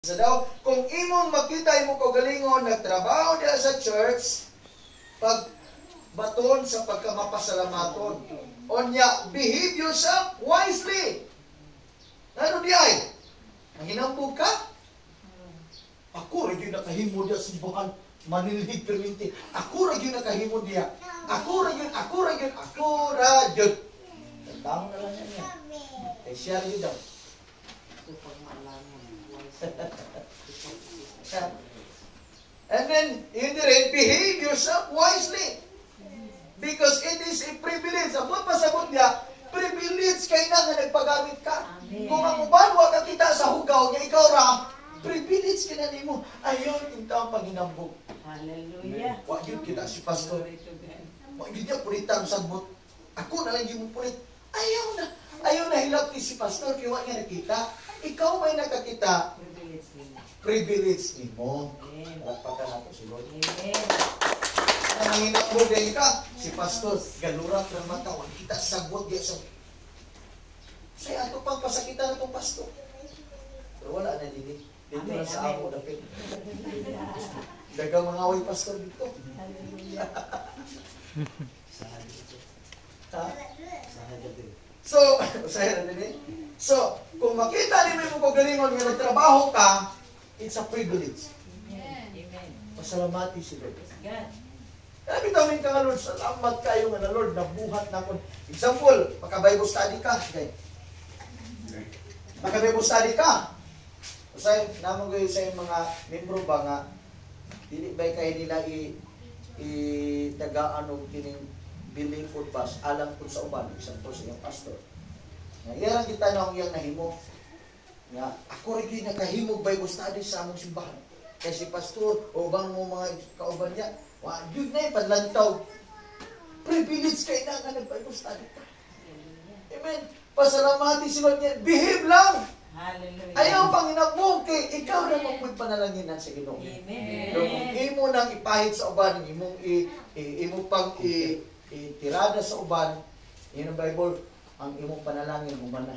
So daw, kung imong makita imong kaugalingon nagtrabaho diya sa church, pag baton sa pagkamapasalamaton. Onya, behave yourself wisely. Ano di ay? Ang hinambog ka? Ako rin yung nakahimo diya simbahan manilhig perminti. Ako rin yung nakahimo diya. Ako rin yun. Tandaan na lang yan. Eh siya rin daw. And then, behave yourself wisely. Because it is a privilege. Abot pasabot niya, privilege kay na nga nagpagamit ka. Amen. Kung ang uban, wag ka kita sa hugaw, niya ikaw ra, privilege ka na mo. Ayun, yung taong paghinambog. Hallelujah. Wag yun kita si pastor. Wag yun niya puritan sagbot. Ako na lang yung purit. Ayaw na hilap ni si pastor, kaya wag niya nakita. Ikaw may nakakita. Privilege mo. Rapatan nato si Lord. Amen. Ang hinambog din ka, si pastor, galurat ng mata, wag kita sagbot diya sa... Say, ato pang pasakitan itong pastor. Pero wala na dili. Dito na sa amo dapit. Dagang mga away pastor dito. So, kung makita ni mo kagalingon nga nagtrabaho ka, it's a privilege. Amen. Pasalamati si Lord. God. Kaya bitawin ka nga Lord, salamat kayo nga na Lord, nabuhat na ko. Example, maka-Bible study ka. Okay. Maka-Bible study ka. Kasi naman ko sa mga membro ba nga, dili ba kayo nila tagaan o kining building food bus, alam ko sa uban, example sa iyong pastor. Ngayon kita na ang iyang nahimo. Nga, ako rin nakahimog Bible study sa among simbahan. Kasi pastor, o bang mo mga kauban niya, yun na padlantaw. Privilege kayo na nga nag-Bible study ka. Amen. Pasalamati si Lord niya. Behave lang. Hallelujah. Ayaw pang inabog kay ikaw na magpanalangin sa Ginoo. Amen. Kung imo nang ipahit sa uban, imo pang itirada sa uban, yun ang Bible, ang imong panalangin, umana.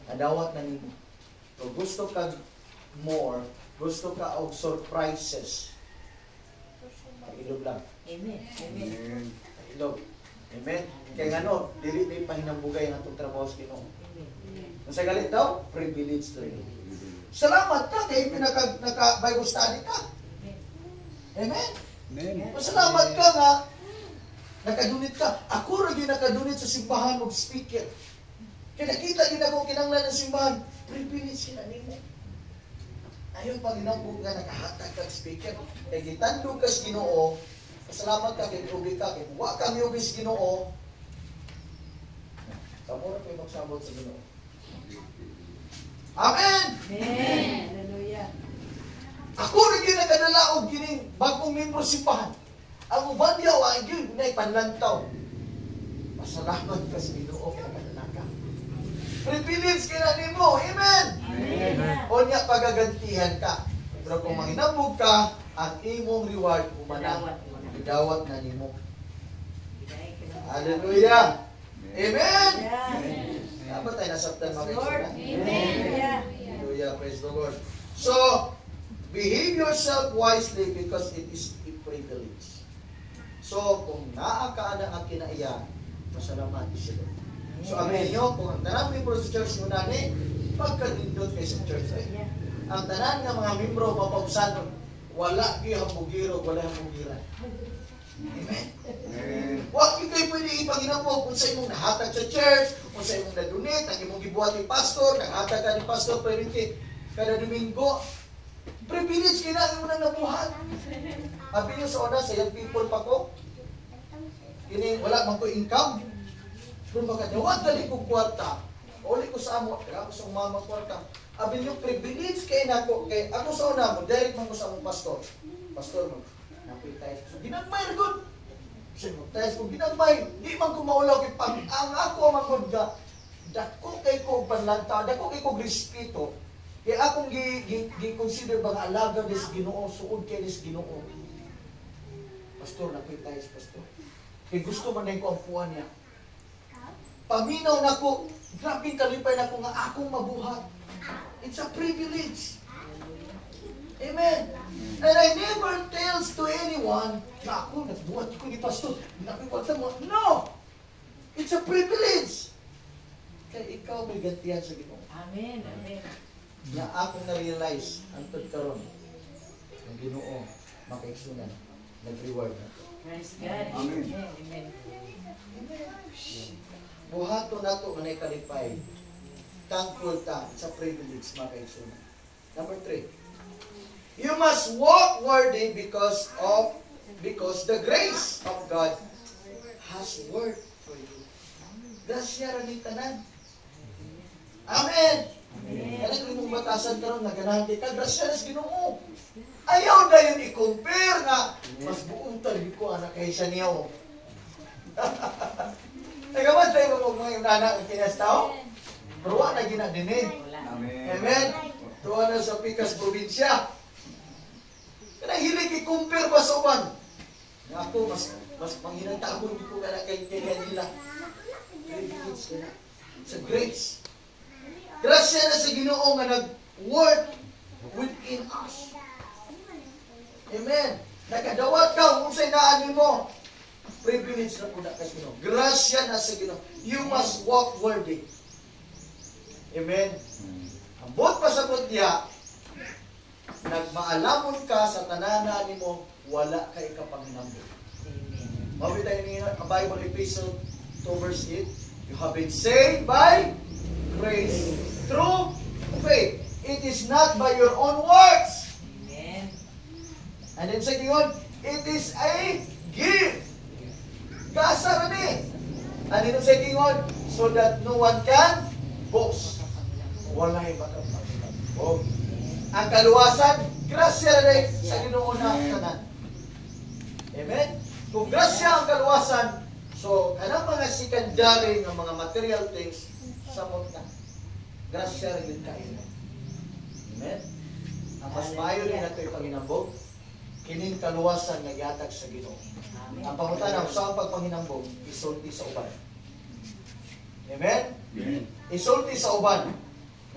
Adawat na nimo. So gusto ka more, gusto ka og surprises. Ilog lang. Amen. Amen. Ilog. Amen. Kaya nga no, dili na pahinambugay ang atong trabaho sa Ginoo. Sa galit daw, privilege to rin. Salamat ka kay naka-Bible study ka. Amen. Amen. Salamat ka nga nakadunit ka. Ako rin nakadunit sa simbahan og speaker. Kaya nakita din ako kinanglan ng simbahan, privilege ka na nimo. Ayaw pag inambog nga nakahatag kag speaker. Kaya gitandog ka sa Ginoo, pasalamat ka kay ubi ka. Kaya wa kami ubi sa Ginoo, kamura kayo magsabot sa Ginoo. Amen! Amen. Hallelujah. Ako rin yung nakadala o gining bagong membro simbahan. Ang uban niya, ay yun, na ipanlantaw. Pasalamat ka sa Ginoo kaya nakadala ka. Privilege kaya mo. Amen! Amen. O niya, pagagantihan ka. Pero kung manginambog ka, ang imong reward, umanang, idawat na nimo. Hallelujah! Amen! Amen. Dapat tayo nasabtan mga Lord. kaibigan. Amen. Hallelujah, praise the Lord. So, behave yourself wisely because it is a privilege. So, kung naakaana ang kinaiya, pasalamat siya doon. So, amin nyo, kung ang tanan membro sa church mo nani, pagkalindot kayo sa church. Ang tanan ng mga membro, mapausan, wala kayo hambugiro, wala hambugiran. Amen. Huwag yung kayo pwede ipaginapo kung sa imong nahatag sa church, kung sa imong nadunit, ang imong gibuhat ni pastor, naghatag ka ni pastor, pwede kada Domingo. Privilege kayo na imong nabuhat. Sabi niyo sa una, sa young people pa ko, kini wala man ko income. Kung makadawat dali ko kwarta, uli ko sa amo, kaya ako sa umama kwarta. Sabi niyo, privilege kayo na ko, kay ako sa una mo, direct man ko sa among pastor. Pastor mo, napitay. So, ginagmay na good. Tayo kung ginagmay, di man ko maulaw kay pag ang ako magod ka, dako kay ko panlanta, dako kay ko respeto. Kaya akong gi-consider ba nga alaga des Ginoo, suod kay des Ginoo. Pastor, napitay sa pastor. Kay gusto man din ko ang puwan niya. Paminaw na ko, grabe kalipay na ko nga akong mabuhat. It's a privilege. Amen. And I never tells to anyone, na ako, nagbuhat ko ni Pastor, nakikwata mo. No! It's a privilege. Kaya ikaw may gantihan sa Ginoo. Amen. Amen. Na akong na-realize, antod karon ang Ginoo, makaigsunan, nag-reward na. Praise God. Amen. Amen. Buhato na ito, manay kalipay. Thankful ta, it's a privilege, makaigsunan. Number 3. You must walk worthy because the grace of God has worked for you. Grasya ra ni tanan. Amen. Kaya kung mong batasan karon nga ganahan kay ka grasya sa Ginoo. Ayaw na yun i-compare nga mas buong talbi ko anak kay siya niyo. Nagaman tayo mo mga inana ang kinas tao. Pero wala na gina din eh. Amen. Amen. Tuwa na sa Pikas probinsya. Kaya hilig i-compare ba sa uban? Nga ako, mas panghinantaon ko ka na kay nila. Privilege ka na. Sa grace. Grasya na sa Ginoo nga nag-work within us. Amen. Nakadawat ka kung sa'y naan mo. Privilege na po na kasi Ginoo. Grasya na sa Ginoo. You must walk worthy. Amen. Ambot pa sa diya, nagmaalamon ka sa tanana nimo, wala ka ikapanghinambon. Mabita yun ang Bible Epistle 2 verse 8. You have been saved by grace through faith. It is not by your own works. Amen. And then second one, it is a gift. Kasar ni. And then second one, so that no one can boast. Wala yung makapanghinambon. Ang kaluwasan, grasya rin sa Ginoo na tanan. Amen? Kung grasya ang kaluwasan, so, kanang mga secondary ng mga material things, samot na. Grasya rin kayo. Amen? Ang mas maayo rin na ito'y panghinambog, kining kaluwasan nga yatag sa Ginoo. Ang pangutana, sa pagpanghinambog, isulti sa uban. Amen? Isulti sa uban.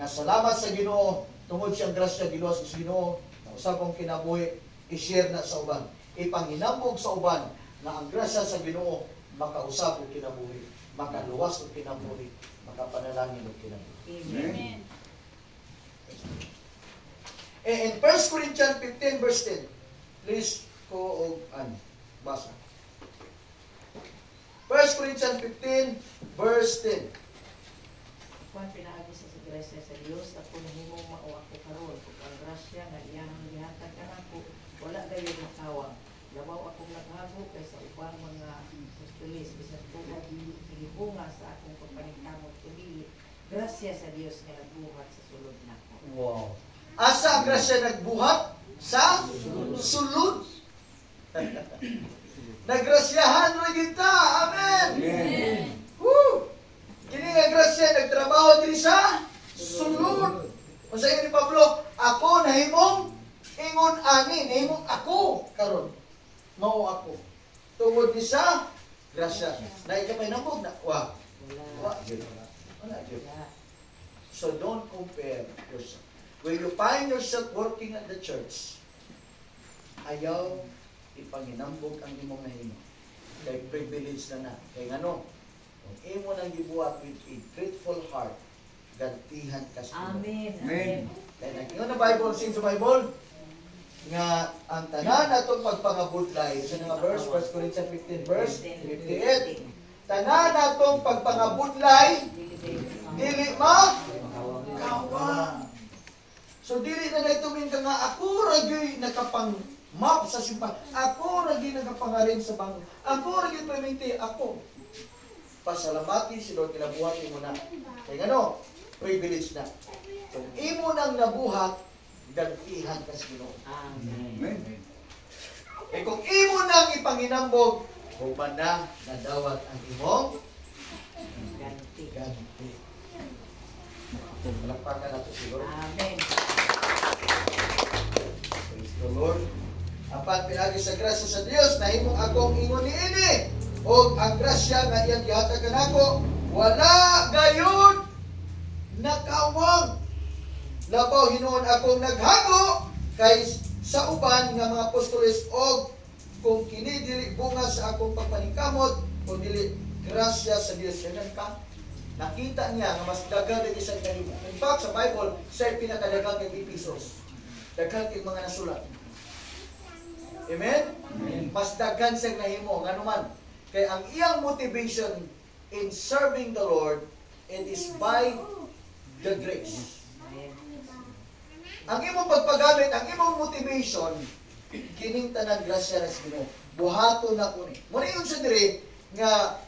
Nga salamat sa Ginoo, tungod siyang grasya giluwas sa Ginoo, na usab kong kinabuhi, i-share na sa uban. Ipanghinambog sa uban na ang grasya sa Ginoo makausab og kinabuhi, makaluwas og kinabuhi, makapanalangin og kinabuhi. Amen. In 1 Corinthians 15 verse 10, please ko og basa. 1 Corinthians 15 verse 10. Kung pinaagi sa grasya sa Dios, ako nahimong mao ako karon ug ang grasya nga iyang gihatag kanako wala dayon makawang. Labaw akong naghago kay sa ubang mga apostoles bisan tuod gihunga sa akong pagpaningkamot kundi grasya sa Dios nga nagbuhat sa sulod nako. Wow. Asa ang grasya nagbuhat? Sa sulod. Nagrasyahan ra kita. Amen. Amen. Woo! Kini nga grasya nagtrabaho diri sa sulod. Unsa ni Pablo, ako nahimong ingon ani, nahimong ako karon. Mao ako. Tungod ni sa grasya. Dahil ka nambog na. Wa. Wa. Wala. So don't compare yourself. When you find yourself working at the church, ayaw ipanginambog ang imong nahimo. Kay privilege na. Kay ngano? Kung imo nang gibuhat with a grateful heart, gantihan ka sa Ginoo. Amen. Amen. Kaya nag-ingon na Bible, sin sa Bible, nga ang tanan natong pagpangabudlay sa mga verse 1 Corinthians 15 verse 58, tanan natong pagpangabudlay dili makawang. So dili na nagtumin ka nga ako ra gyud nakapang map sa simbahan, ako ra gyud nagapangarin sa bangko, ako ra gyud permente, ako pasalamati si Lord kinabuhat mo na kay ngano privilege na. So imo nang nabuhat, gantihan ka sa Ginoo. Amen. Amen. Eh kung imo nang ipanginambog, human na nadawat ang imong Ganti. ganti. Palakpakan nato siguro. Amen. Praise the Lord. Apat pinagi sa grasya sa Dios, nahimong akong ingon niini, o ang grasya nga iyang gihatag kanako, wala gayon nakawang. labaw hinuon akong naghago kay sa uban nga mga apostoles og kung kini dili bunga sa akong pagpaningkamot o dili grasya sa Dios. Yan ka. Nakita niya nga mas daghan ang isang kanimo. In fact, sa Bible, siya pinakadagang ng Ephesus. Daghan ang mga nasulat. Amen? Amen? Mas daghan siyang nahimo. Nga naman, kay ang iyang motivation in serving the Lord, it is by the grace. Ang imong pagpagamit, ang imong motivation, kining tanan grasya sa Ginoo. Buhaton na ko ni. Muna yun sa diri nga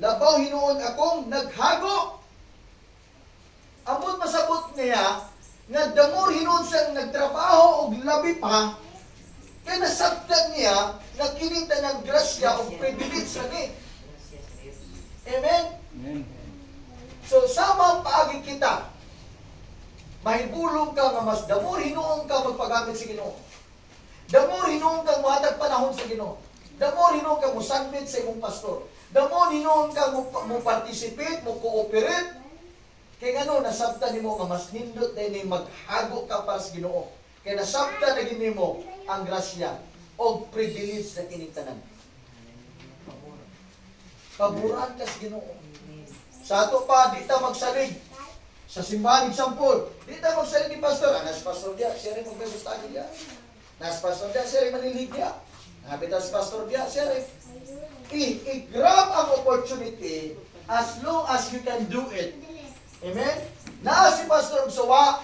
labaw hinuon akong naghago. Amot masabot niya nga damor hinuon siyang nagtrabaho og labi pa kay nasabtan niya nga kining tanan grasya o privilege lagi. Amen? Amen. So sama paagi kita. Mahibulong ka nga mas damor hinuon ka magpagamit sa Ginoo. Damor hinuon ka muhatag panahon sa Ginoo. Damor hinuon ka mo submit sa imong pastor. Damor hinuon ka mo participate, mo cooperate. Kay ngano nasabtan nimo nga mas nindot dinhi maghago ka para sa Ginoo. Kay nasabtan na gid nimo ang grasya o privilege sa kining tanan. Paboran ka sa Ginoo. Sa ato pa di ta magsalig sa simbahan example. Di ta magsalig ni pastor, anas pastor dia, siya rin magbibustagi dia. Nas pastor dia, siya rin manilig dia. Habitas pastor dia, siya rin. I-grab ang opportunity as long as you can do it. Amen? Na si pastor Sawa,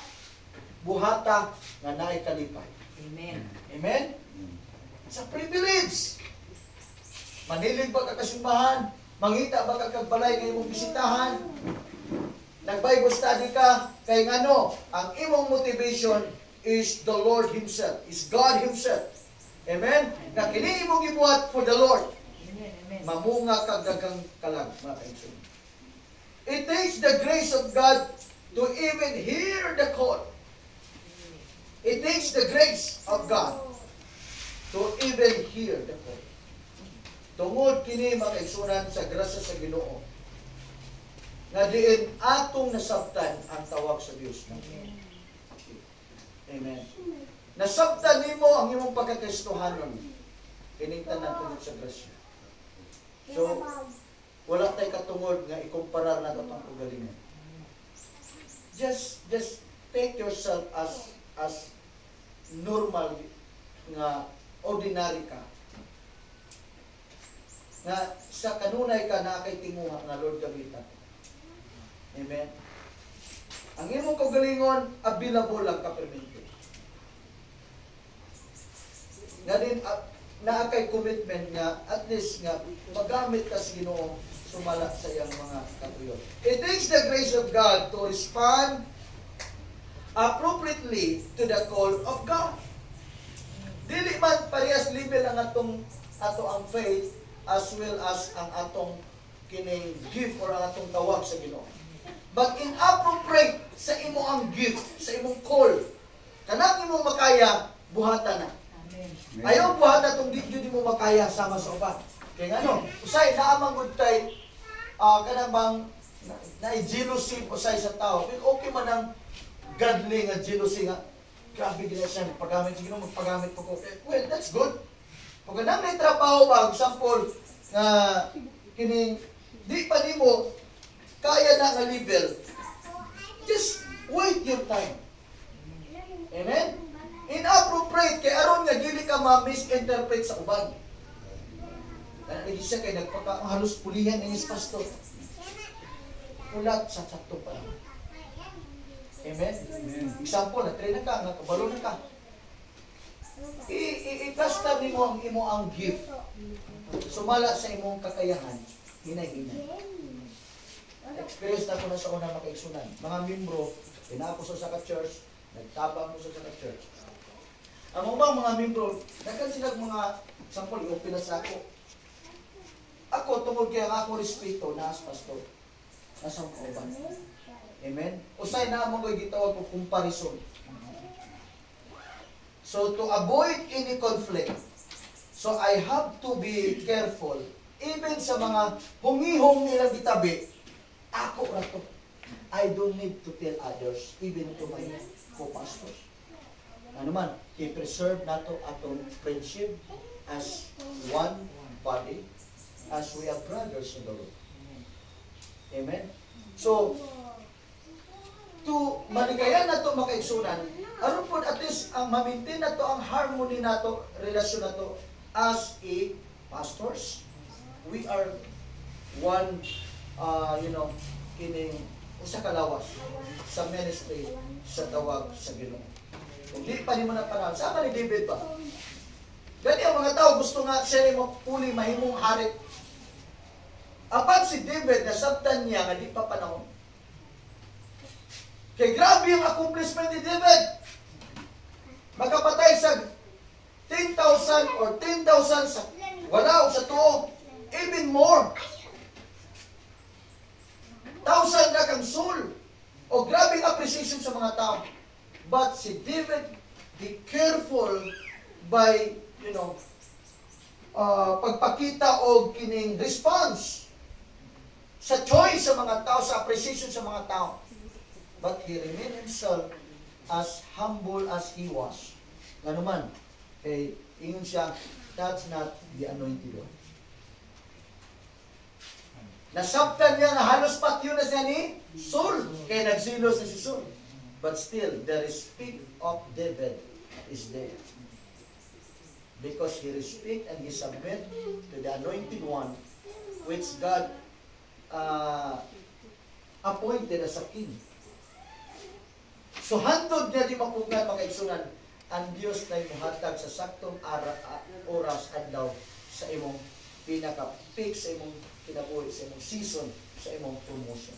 buhata nga naay kalipay. Amen. Amen? Sa privilege. Manilig ba ka kasimbahan? Mangita ba ka kagbalay nga imong bisitahan? Nag-Bible study ka? Kay ngano, ang imong motivation is the Lord Himself, is God Himself. Amen? Na kini imong gibuhat for the Lord. Amen. Mamunga kag daghang kalag, mga kaigsoon. It takes the grace of God to even hear the call. It takes the grace of God to even hear the call. Tungod kini mga kaigsuonan sa grasya sa Ginoo, nga diin atong nasabtan ang tawag sa Dios. Amen. Nasabtan nimo ang imong pagkakristohanon kining tanan tungod sa grasya. So, wala tay katungod nga ikumparar na atong kagalingon. Just take yourself as normal nga ordinary ka. Nga sa kanunay ka na kay tinguha nga Lord gamitan. Amen. Ang imong kagalingon available lang ka permente. Nga din naa kay commitment nga at least nga magamit ka sa Ginoo sumala sa iyang mga katuyo. It takes the grace of God to respond appropriately to the call of God. Dili man parehas level ang ato ang faith as well as ang atong kining gift or ang atong tawag sa Ginoo. But inappropriate sa imo ang gift, sa imong call. Kanang imong makaya, buhatan na. Amen. Ayaw buhatan itong di mo makaya sama sa uban. Kaya nga usay naamang good tay, kanang bang na-jealousy usay sa tao. Okay man ang godly nga jealousy nga. Grabe gina siya, magpagamit sige magpagamit po ko. Well, that's good. Kung ganang may trabaho ba, example, nga kining di pa nimo kaya na nga level, just wait your time. Amen? Inappropriate, kay aron nga dili ka ma-misinterpret sa uban. Lagi siya kay halos pulihan ng pastor. Ulat sa sakto pa lang. Amen? Example, na-train na ka, nakabalo na ka. I-basta nimo ang imo ang gift. Sumala sa imong kakayahan, hinay-hinay. Experience na ko na sa unang makaigsunan. Mga membro, pinapuso sa ka-church, nagtabang mo sa ka-church. Ang mga membro, nagkan sila mga sampol, i-open na sa ako. Ako, tungod kaya nga ako respeto na as pastor. Nasa mga uban. Amen? Usay na mo ko'y gitawag ko comparison. So, to avoid any conflict, so I have to be careful. Even sa mga humihong nilang gitabi, ako rato. I don't need to tell others, even to my co-pastors. Ano man, i-preserve nato atong friendship as one body, as we are brothers in the Lord. Amen? So, to maligayan na to makaigsunan, aron po at least ang mamintin na to ang harmony na to, relasyon na to, as a pastors. We are one, kining usa ka lawas sa ministry sa tawag sa Ginoo. Kung di pa ni mo na panahon, sama ni David ba? Gani ang mga tao gusto nga siya mo puli mahimong hari. Apat si David nasabtan niya nga di pa panahon. Kay grabe ang accomplishment ni David. Magkapatay sa 10,000 or 10,000 sa wala o sa tuo. Even more. 1,000 na kang soul. O grabing appreciation sa mga tao. But si David, be careful by, pagpakita o kining response sa choice sa mga tao, sa appreciation sa mga tao. But he remained himself as humble as he was. Nga naman, ingon siya, that's not the anointed one. Nasabtan niya na halos patyo na siya ni Saul. Kaya nagsilos na si Saul. But still, the respect of David is there. Because he respect and he submit to the anointed one which God appointed as a king. So, hantod niya di mapugan mga igsunan, ang Diyos na imuhatag sa saktong oras adlaw sa imong pinaka-peak, sa imong kinabuhi, sa imong season, sa imong promotion.